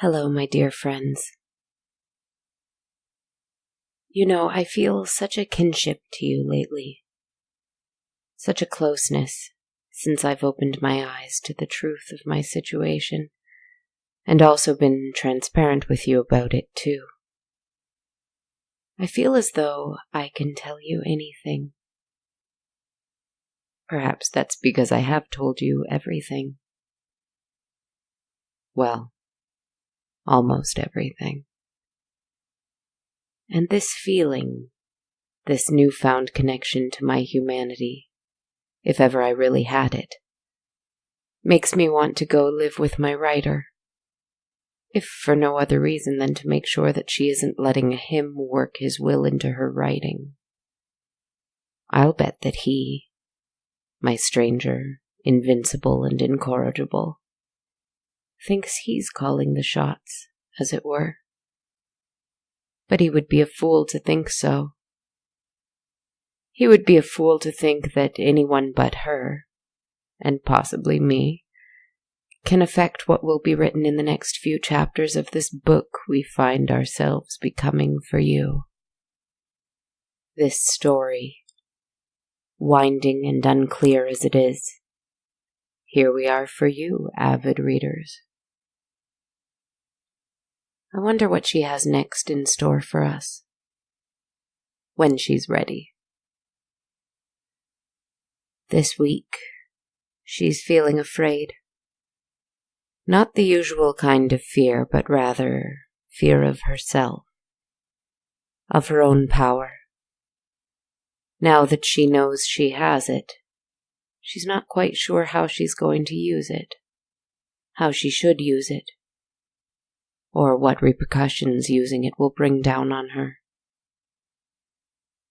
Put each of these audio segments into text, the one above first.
Hello, my dear friends. I feel such a kinship to you lately. Such a closeness since I've opened my eyes to the truth of my situation and also been transparent with you about it too. I feel as though I can tell you anything. Perhaps that's because I have told you everything. Well, almost everything. And this feeling, this newfound connection to my humanity, if ever I really had it, makes me want to go live with my writer, if for no other reason than to make sure that she isn't letting him work his will into her writing. I'll bet that he, my stranger, invincible and incorrigible, thinks he's calling the shots, as it were. But he would be a fool to think so. He would be a fool to think that anyone but her, and possibly me, can affect what will be written in the next few chapters of this book we find ourselves becoming for you. This story, winding and unclear as it is, here we are for you, avid readers. I wonder what she has next in store for us, when she's ready. This week, she's feeling afraid. Not the usual kind of fear, but rather fear of herself, of her own power. Now that she knows she has it, she's not quite sure how she's going to use it, how she should use it, or what repercussions using it will bring down on her.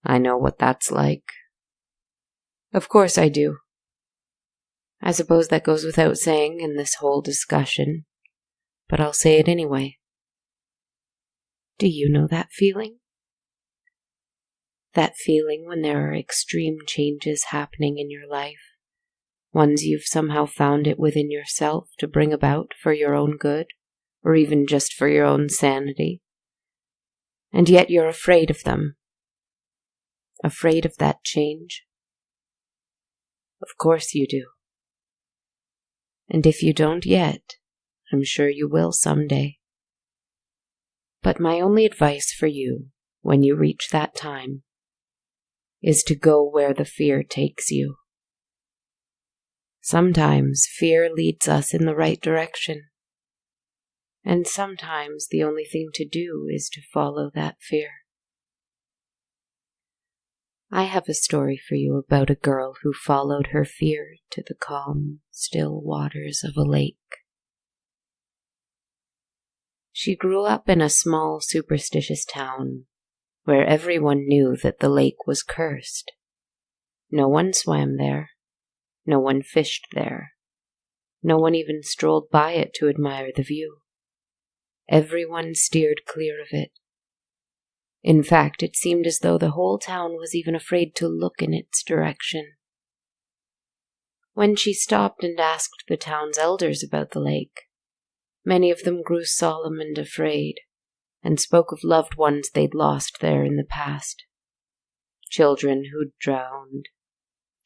I know what that's like. Of course I do. I suppose that goes without saying in this whole discussion, but I'll say it anyway. Do you know that feeling? That feeling when there are extreme changes happening in your life, ones you've somehow found it within yourself to bring about for your own good, or even just for your own sanity, and yet you're afraid of them, afraid of that change? Of course you do. And if you don't yet, I'm sure you will someday. But my only advice for you, when you reach that time, is to go where the fear takes you. Sometimes fear leads us in the right direction, and sometimes the only thing to do is to follow that fear. I have a story for you about a girl who followed her fear to the calm, still waters of a lake. She grew up in a small, superstitious town where everyone knew that the lake was cursed. No one swam there. No one fished there. No one even strolled by it to admire the view. Everyone steered clear of it. In fact, it seemed as though the whole town was even afraid to look in its direction. When she stopped and asked the town's elders about the lake, many of them grew solemn and afraid, and spoke of loved ones they'd lost there in the past. Children who'd drowned,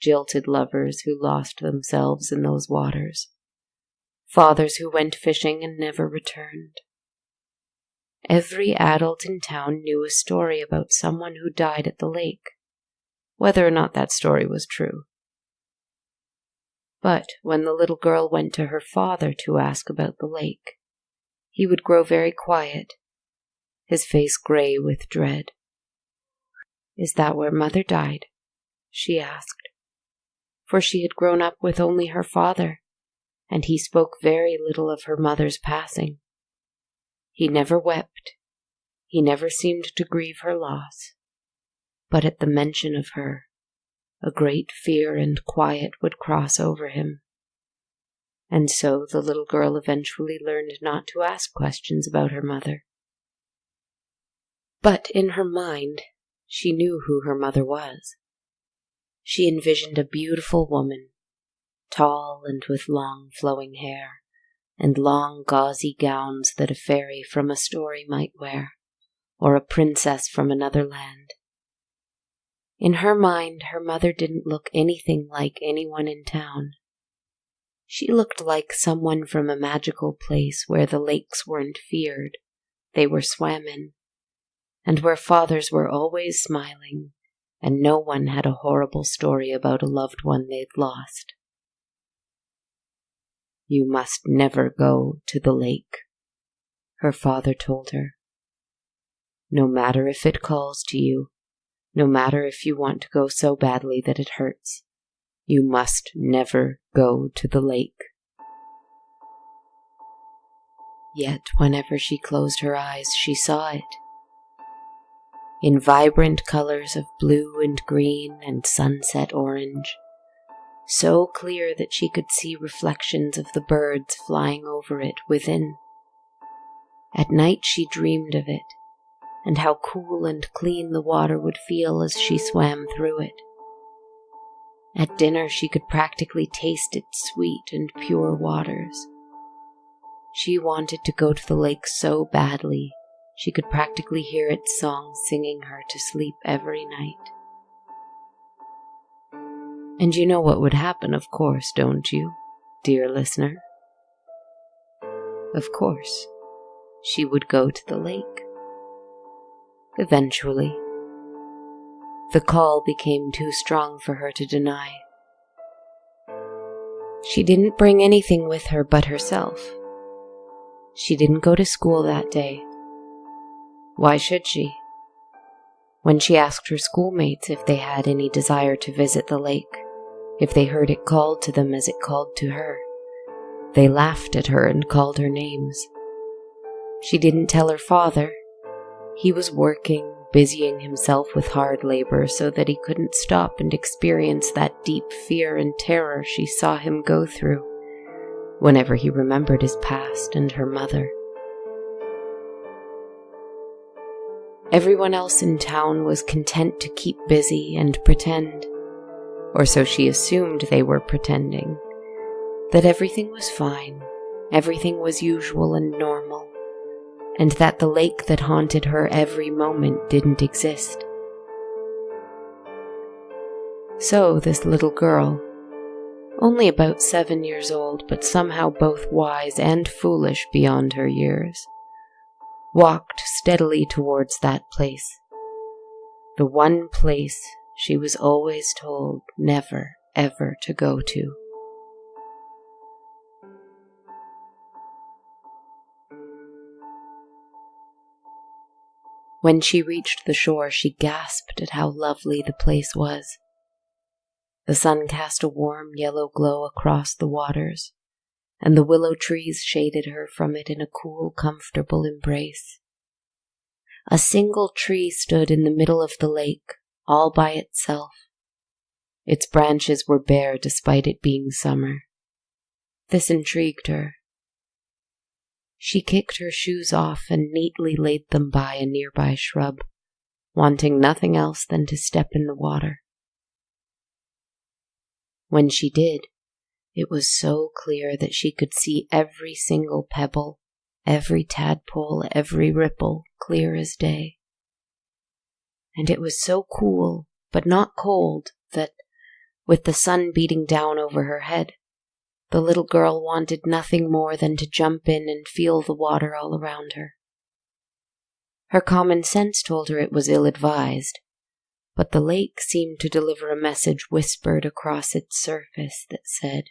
jilted lovers who lost themselves in those waters, fathers who went fishing and never returned. Every adult in town knew a story about someone who died at the lake, whether or not that story was true. But when the little girl went to her father to ask about the lake, he would grow very quiet, his face gray with dread. "Is that where Mother died?" she asked, for she had grown up with only her father, and he spoke very little of her mother's passing. He never wept. He never seemed to grieve her loss. But at the mention of her, a great fear and quiet would cross over him. And so the little girl eventually learned not to ask questions about her mother. But in her mind, she knew who her mother was. She envisioned a beautiful woman, tall and with long flowing hair, and long gauzy gowns that a fairy from a story might wear, or a princess from another land. In her mind, her mother didn't look anything like anyone in town. She looked like someone from a magical place where the lakes weren't feared, they were swam in, and where fathers were always smiling, and no one had a horrible story about a loved one they'd lost. "You must never go to the lake," her father told her. "No matter if it calls to you, no matter if you want to go so badly that it hurts, you must never go to the lake." Yet whenever she closed her eyes, she saw it. In vibrant colors of blue and green and sunset orange, so clear that she could see reflections of the birds flying over it within. At night she dreamed of it, and how cool and clean the water would feel as she swam through it. At dinner she could practically taste its sweet and pure waters. She wanted to go to the lake so badly, she could practically hear its song singing her to sleep every night. And you know what would happen, of course, don't you, dear listener? Of course, she would go to the lake. Eventually. The call became too strong for her to deny. She didn't bring anything with her but herself. She didn't go to school that day. Why should she? When she asked her schoolmates if they had any desire to visit the lake, if they heard it called to them as it called to her, they laughed at her and called her names. She didn't tell her father. He was working, busying himself with hard labor so that he couldn't stop and experience that deep fear and terror she saw him go through whenever he remembered his past and her mother. Everyone else in town was content to keep busy and pretend, or so she assumed they were pretending, that everything was fine, everything was usual and normal, and that the lake that haunted her every moment didn't exist. So this little girl, only about 7 years old, but somehow both wise and foolish beyond her years, walked steadily towards that place, the one place she was always told never, ever to go to. When she reached the shore, she gasped at how lovely the place was. The sun cast a warm yellow glow across the waters, and the willow trees shaded her from it in a cool, comfortable embrace. A single tree stood in the middle of the lake, all by itself. Its branches were bare despite it being summer. This intrigued her. She kicked her shoes off and neatly laid them by a nearby shrub, wanting nothing else than to step in the water. When she did, it was so clear that she could see every single pebble, every tadpole, every ripple, clear as day. And it was so cool, but not cold, that, with the sun beating down over her head, the little girl wanted nothing more than to jump in and feel the water all around her. Her common sense told her it was ill-advised, but the lake seemed to deliver a message whispered across its surface that said,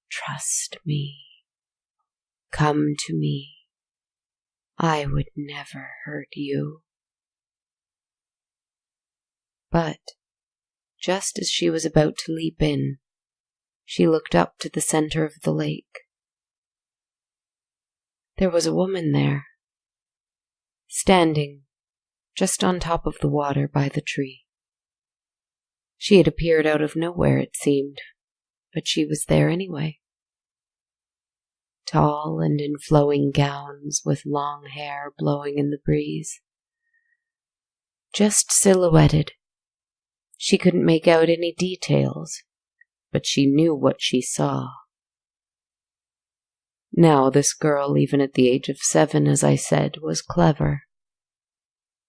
"Trust me. Come to me. I would never hurt you." But, just as she was about to leap in, she looked up to the center of the lake. There was a woman there, standing just on top of the water by the tree. She had appeared out of nowhere, it seemed, but she was there anyway. Tall and in flowing gowns with long hair blowing in the breeze. Just silhouetted. She couldn't make out any details, but she knew what she saw. Now this girl, even at the age of 7, as I said, was clever.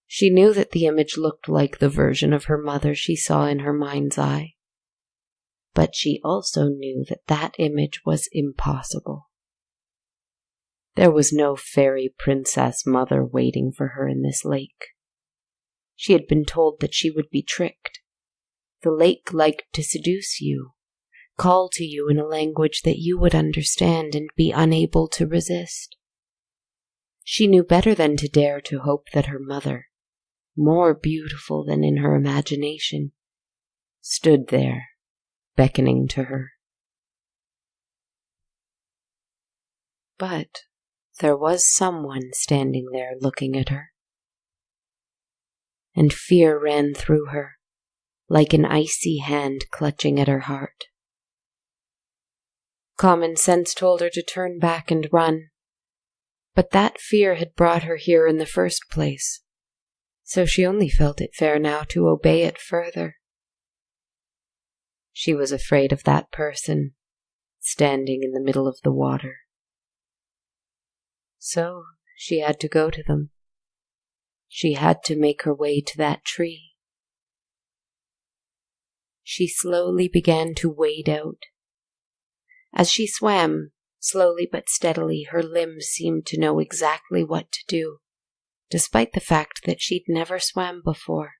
She knew that the image looked like the version of her mother she saw in her mind's eye. But she also knew that that image was impossible. There was no fairy princess mother waiting for her in this lake. She had been told that she would be tricked. The lake liked to seduce you, call to you in a language that you would understand and be unable to resist. She knew better than to dare to hope that her mother, more beautiful than in her imagination, stood there, beckoning to her. But there was someone standing there looking at her, and fear ran through her, like an icy hand clutching at her heart. Common sense told her to turn back and run, but that fear had brought her here in the first place, so she only felt it fair now to obey it further. She was afraid of that person, standing in the middle of the water. So she had to go to them. She had to make her way to that tree. She slowly began to wade out. As she swam, slowly but steadily, her limbs seemed to know exactly what to do, despite the fact that she'd never swam before.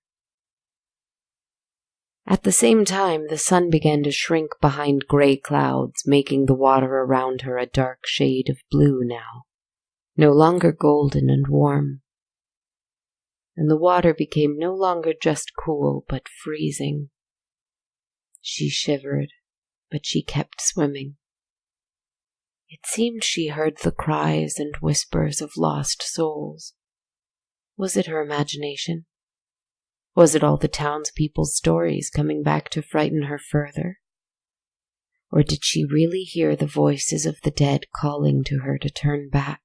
At the same time, the sun began to shrink behind gray clouds, making the water around her a dark shade of blue now, no longer golden and warm. And the water became no longer just cool, but freezing. She shivered, but she kept swimming. It seemed she heard the cries and whispers of lost souls. Was it her imagination? Was it all the townspeople's stories coming back to frighten her further? Or did she really hear the voices of the dead calling to her to turn back,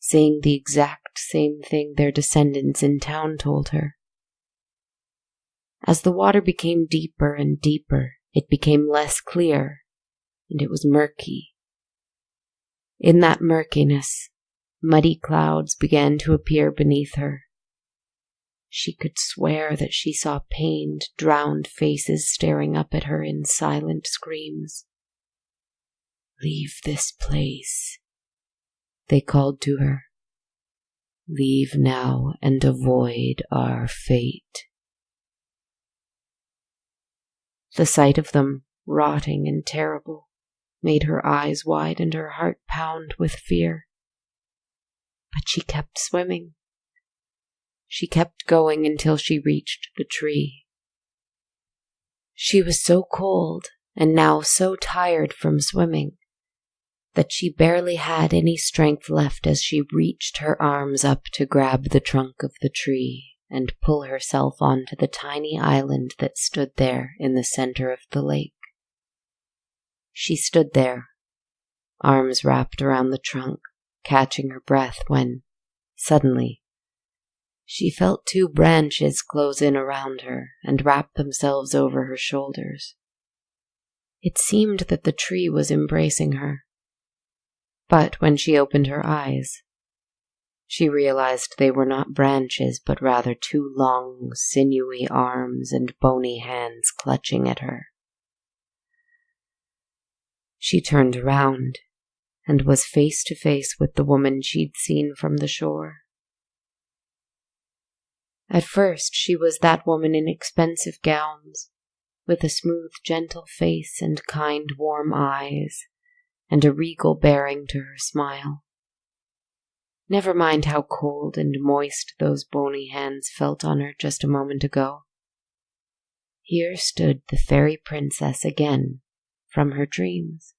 saying the exact same thing their descendants in town told her? As the water became deeper and deeper, it became less clear, and it was murky. In that murkiness, muddy clouds began to appear beneath her. She could swear that she saw pained, drowned faces staring up at her in silent screams. "Leave this place," they called to her. "Leave now and avoid our fate." The sight of them, rotting and terrible, made her eyes wide and her heart pound with fear. But she kept swimming. She kept going until she reached the tree. She was so cold and now so tired from swimming that she barely had any strength left as she reached her arms up to grab the trunk of the tree and pull herself onto the tiny island that stood there in the center of the lake. She stood there, arms wrapped around the trunk, catching her breath when, suddenly, she felt 2 branches close in around her and wrap themselves over her shoulders. It seemed that the tree was embracing her. But when she opened her eyes, she realized they were not branches, but rather 2 long, sinewy arms and bony hands clutching at her. She turned around and was face to face with the woman she'd seen from the shore. At first, she was that woman in expensive gowns, with a smooth, gentle face and kind, warm eyes, and a regal bearing to her smile. Never mind how cold and moist those bony hands felt on her just a moment ago. Here stood the fairy princess again from her dreams.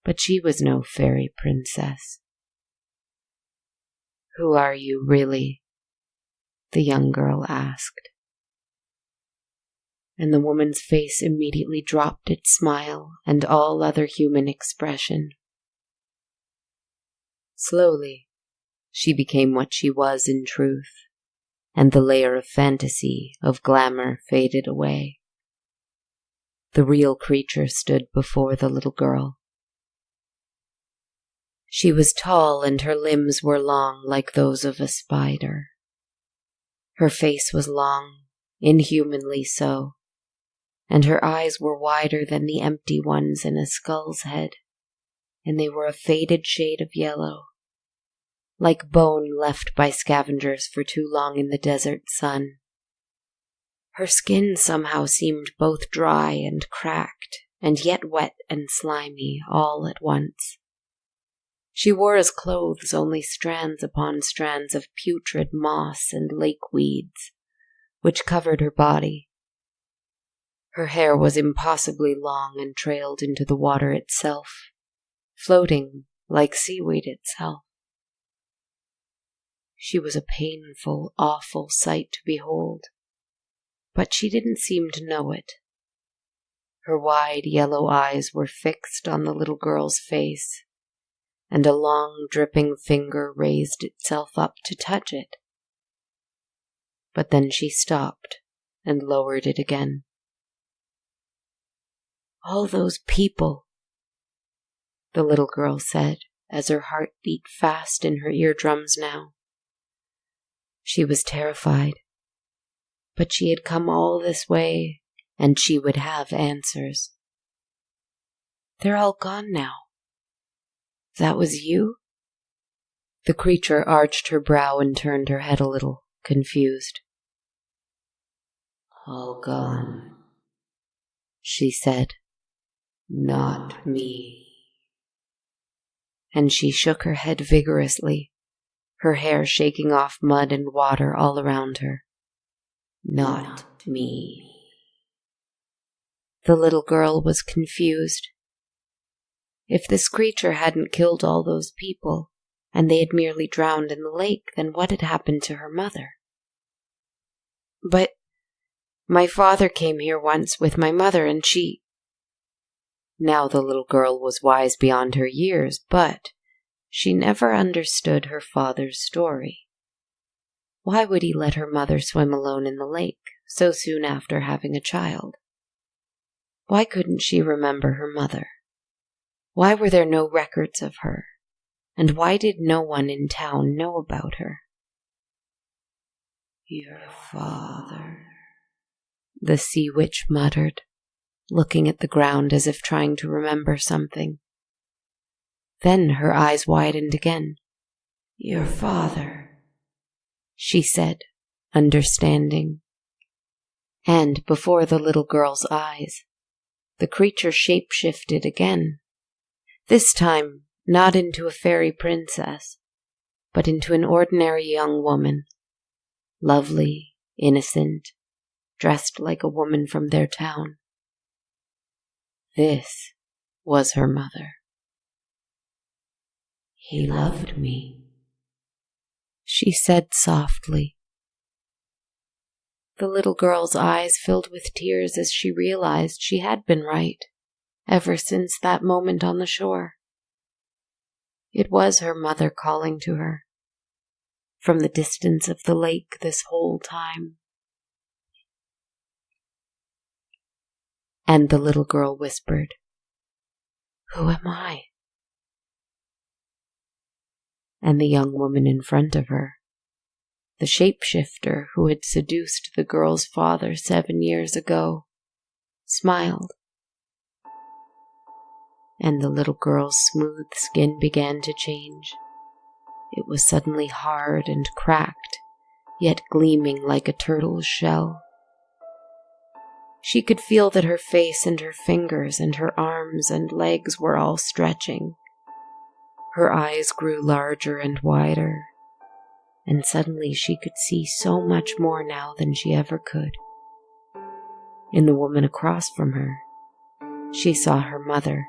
But she was no fairy princess. "Who are you, really?" the young girl asked. And the woman's face immediately dropped its smile and all other human expression. Slowly, she became what she was in truth, and the layer of fantasy, of glamour, faded away. The real creature stood before the little girl, She was tall and her limbs were long like those of a spider. Her face was long, inhumanly so, and her eyes were wider than the empty ones in a skull's head, and they were a faded shade of yellow, like bone left by scavengers for too long in the desert sun. Her skin somehow seemed both dry and cracked, and yet wet and slimy all at once. She wore as clothes only strands upon strands of putrid moss and lake weeds, which covered her body. Her hair was impossibly long and trailed into the water itself, floating like seaweed itself. She was a painful, awful sight to behold, but she didn't seem to know it. Her wide yellow eyes were fixed on the little girl's face, and a long dripping finger raised itself up to touch it. But then she stopped and lowered it again. "All those people," the little girl said, as her heart beat fast in her eardrums now. She was terrified, but she had come all this way, and she would have answers. "They're all gone now. That was you?" The creature arched her brow and turned her head a little, confused. "All gone," she said. "Not me." And she shook her head vigorously, her hair shaking off mud and water all around her. "Not me." The little girl was confused. If this creature hadn't killed all those people, and they had merely drowned in the lake, then what had happened to her mother? "But my father came here once with my mother, and she—" Now the little girl was wise beyond her years, but she never understood her father's story. Why would he let her mother swim alone in the lake so soon after having a child? Why couldn't she remember her mother? Why were there no records of her? And why did no one in town know about her? "Your father," the sea witch muttered, looking at the ground as if trying to remember something. Then her eyes widened again. "Your father," she said, understanding. And before the little girl's eyes, the creature shape-shifted again. This time, not into a fairy princess, but into an ordinary young woman, lovely, innocent, dressed like a woman from their town. This was her mother. "He loved me," she said softly. The little girl's eyes filled with tears as she realized she had been right, ever since that moment on the shore. It was her mother calling to her, from the distance of the lake this whole time. And the little girl whispered, "Who am I?" And the young woman in front of her, the shapeshifter who had seduced the girl's father 7 years ago, smiled. And the little girl's smooth skin began to change. It was suddenly hard and cracked, yet gleaming like a turtle's shell. She could feel that her face and her fingers and her arms and legs were all stretching. Her eyes grew larger and wider, and suddenly she could see so much more now than she ever could. In the woman across from her, she saw her mother.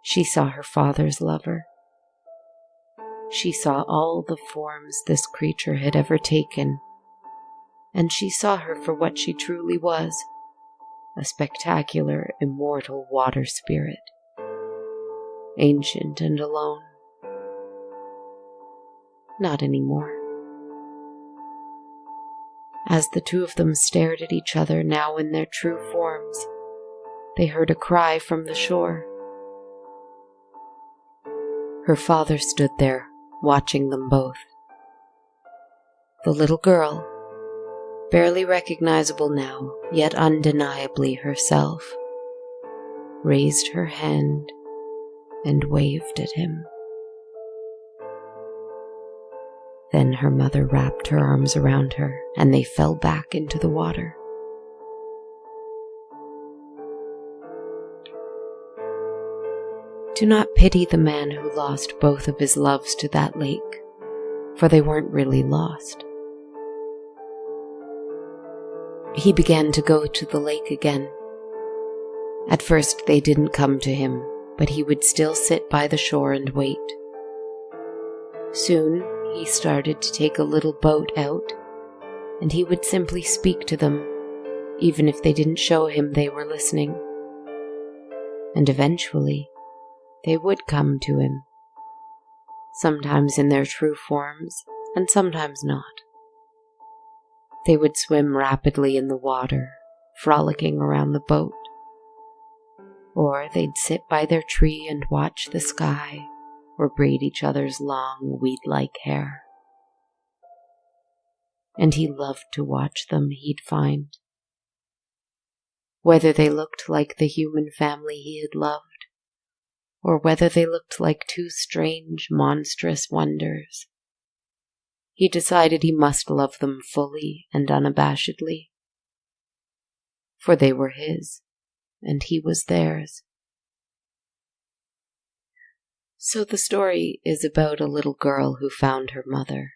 She saw her father's lover. She saw all the forms this creature had ever taken, and she saw her for what she truly was, a spectacular, immortal water spirit, ancient and alone. Not anymore. As the two of them stared at each other now in their true forms, they heard a cry from the shore. Her father stood there, watching them both. The little girl, barely recognizable now, yet undeniably herself, raised her hand and waved at him. Then her mother wrapped her arms around her, and they fell back into the water. Do not pity the man who lost both of his loves to that lake, for they weren't really lost. He began to go to the lake again. At first they didn't come to him, but he would still sit by the shore and wait. Soon he started to take a little boat out, and he would simply speak to them, even if they didn't show him they were listening. And eventually, they would come to him, sometimes in their true forms, and sometimes not. They would swim rapidly in the water, frolicking around the boat, or they'd sit by their tree and watch the sky, or braid each other's long, weed-like hair. And he loved to watch them, he'd find. Whether they looked like the human family he had loved, or whether they looked like two strange, monstrous wonders, he decided he must love them fully and unabashedly. For they were his, and he was theirs. So the story is about a little girl who found her mother.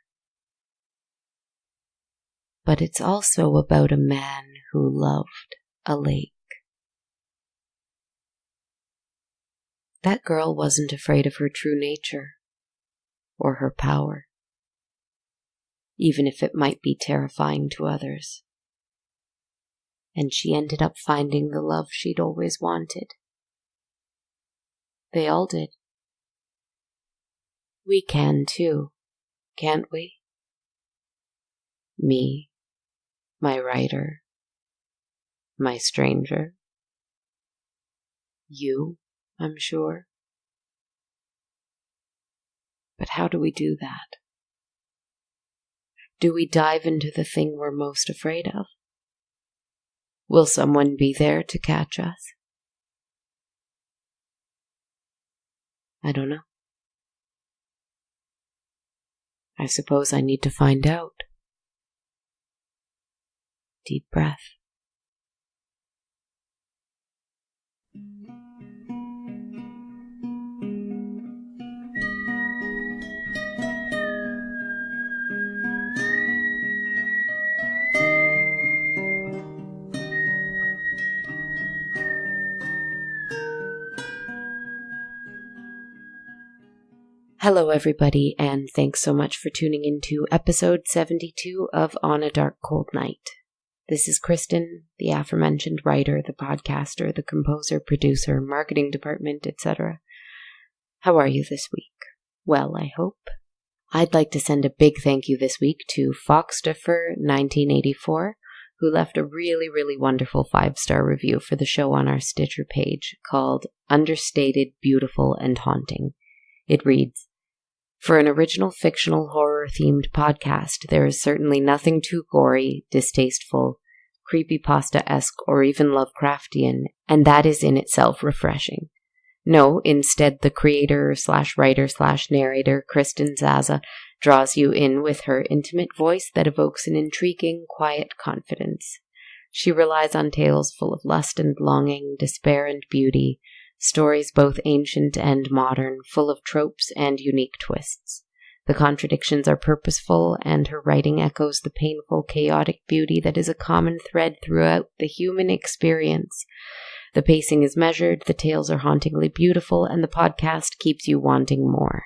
But it's also about a man who loved a lake. That girl wasn't afraid of her true nature or her power, even if it might be terrifying to others. And she ended up finding the love she'd always wanted. They all did. We can too, can't we? Me, my writer, my stranger. You, I'm sure. But how do we do that? Do we dive into the thing we're most afraid of? Will someone be there to catch us? I don't know. I suppose I need to find out. Deep breath. Hello everybody, and thanks so much for tuning into episode 72 of On a Dark Cold Night. This is Kristen, the aforementioned writer, the podcaster, the composer, producer, marketing department, etc. How are you this week? Well, I hope. I'd like to send a big thank you this week to Foxtifer1984, who left a really, really wonderful 5-star review for the show on our Stitcher page called Understated, Beautiful, and Haunting. It reads, "For an original fictional horror-themed podcast, there is certainly nothing too gory, distasteful, creepypasta-esque, or even Lovecraftian, and that is in itself refreshing. No, instead the creator/writer/narrator, Kristen Zaza, draws you in with her intimate voice that evokes an intriguing, quiet confidence. She relies on tales full of lust and longing, despair and beauty, stories both ancient and modern, full of tropes and unique twists. The contradictions are purposeful, and her writing echoes the painful, chaotic beauty that is a common thread throughout the human experience. The pacing is measured, the tales are hauntingly beautiful, and the podcast keeps you wanting more."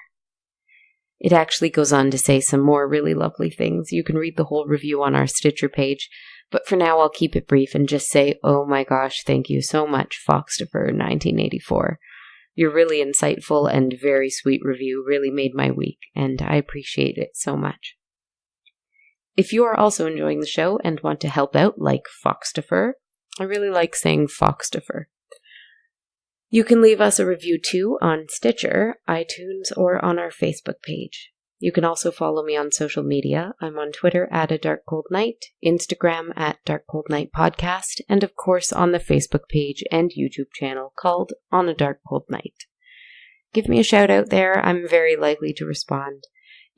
It actually goes on to say some more really lovely things. You can read the whole review on our Stitcher page, but for now I'll keep it brief and just say, oh my gosh, thank you so much, Foxtifer1984. Your really insightful and very sweet review really made my week, and I appreciate it so much. If you are also enjoying the show and want to help out like Foxtifer, I really like saying Foxtifer. You can leave us a review too on Stitcher, iTunes, or on our Facebook page. You can also follow me on social media. I'm on Twitter at A Dark Cold Night, Instagram at Dark Cold Night Podcast, and of course on the Facebook page and YouTube channel called On a Dark Cold Night. Give me a shout out there. I'm very likely to respond.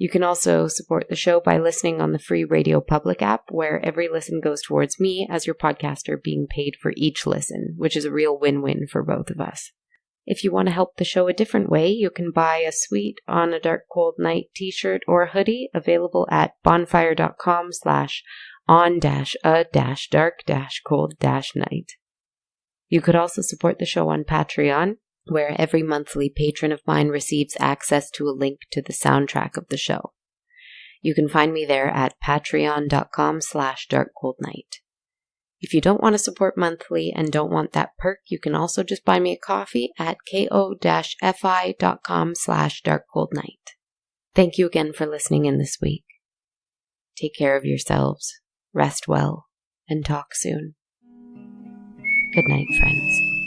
You can also support the show by listening on the free Radio Public app, where every listen goes towards me as your podcaster being paid for each listen, which is a real win-win for both of us. If you want to help the show a different way, you can buy a sweet On a Dark Cold Night t-shirt or hoodie available at bonfire.com/on-a-dark-cold-night. You could also support the show on Patreon, where every monthly patron of mine receives access to a link to the soundtrack of the show. You can find me there at patreon.com/darkcoldnight. If you don't want to support monthly and don't want that perk, you can also just buy me a coffee at ko-fi.com/darkcoldnight. Thank you again for listening in this week. Take care of yourselves, rest well, and talk soon. Good night, friends.